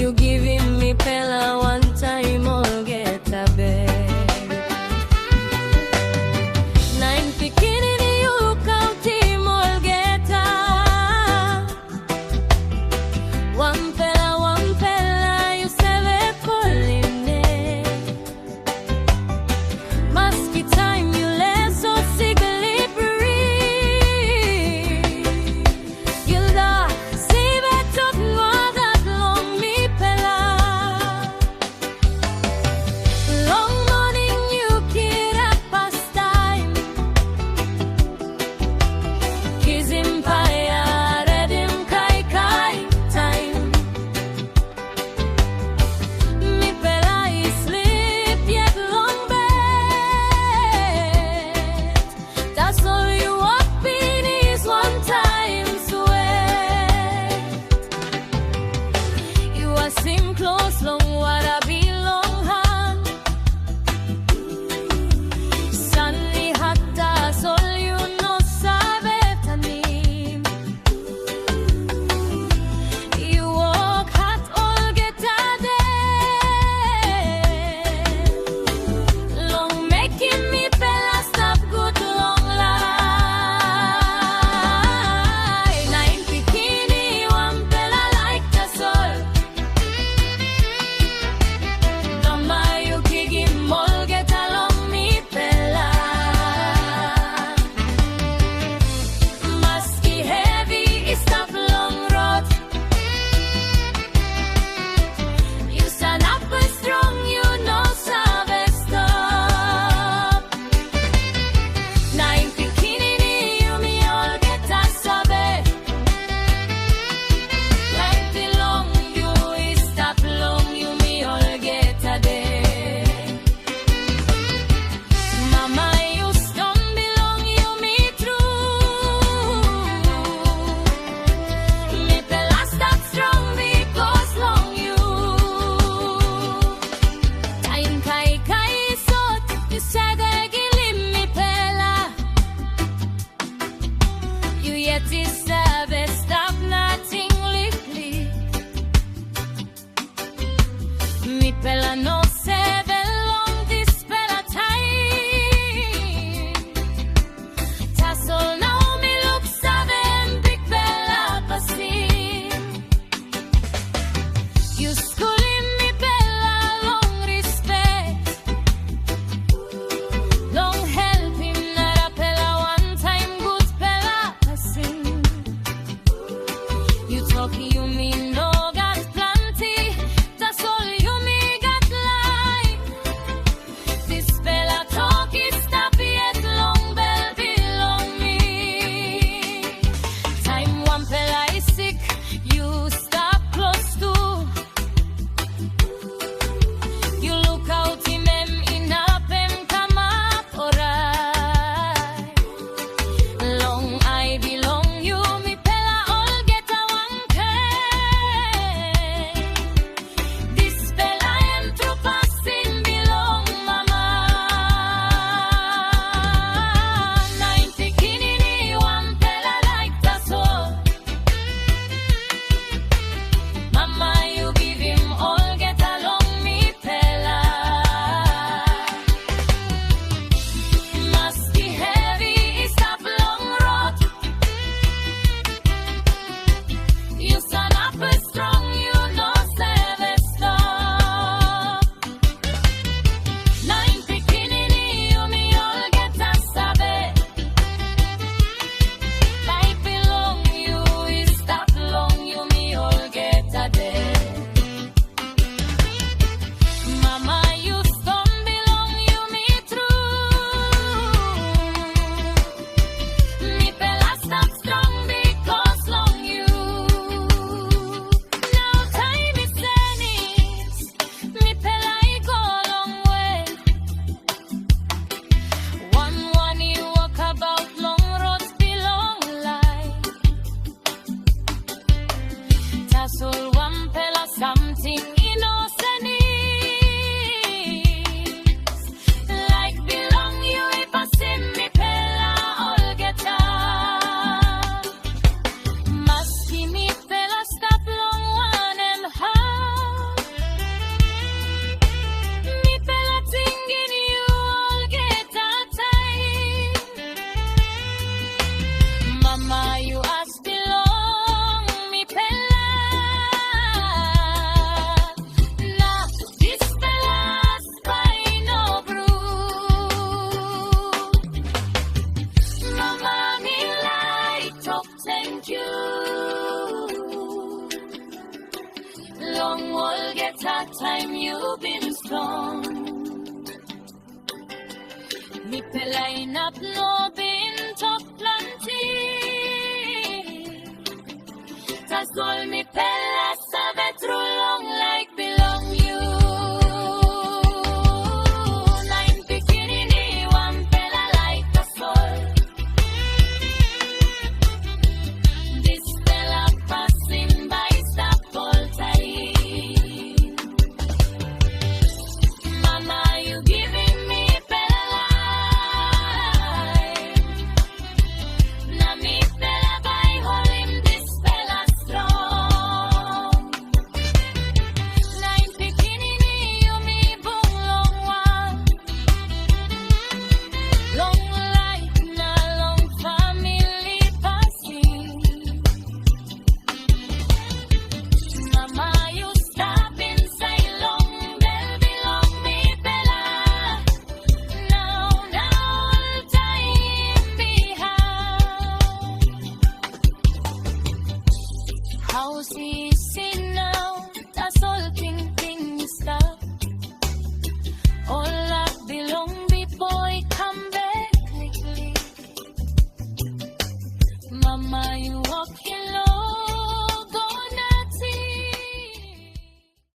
You givim Mipela, wantaim, olgeta bed. Nain Pikinini, lukautim, olgeta. Wanpela, you save kolim. Maski taim, you less so siglippery. You da see better nogat long Mipela. Long moning you kirap time. Kizim paya redim kai taim. Mipela is sleep yet long bed. Tasol you up in his wantaim sweat. You are sim close long what I bilong hand. Sunny hot Tasol you no taim. You walk hot olgeta long mekim Mipela stap good long lie. Nain Pikinini, Wanpela Laik Tasol. Dama you givim olgeta long Mipela. Maski heavy stap long rod. You stand up strong, you know stop. Nain Pikinini, yumi olgeta sabe. Like bilong, you stap long, yumi olgeta de. Mama, you stone bilong, yumi true. Mipela stap strong because long you. Taim kai sot, you said givim Mipela. You yet is service stop nothing liklik. Mipela no save long dispela taim. Tasol now me look seven bikpela pasim. You schooling Mipela long respect. Long help him narapela wantaim gutpela pasim. You talk you mean nogat plenty. Tasol you me got life. Dispela talk is stap yet long bell belong me. Time Wanpela is sick, you stop close to. Time you've been strong. Mipela inap no bin top plenty. Tasol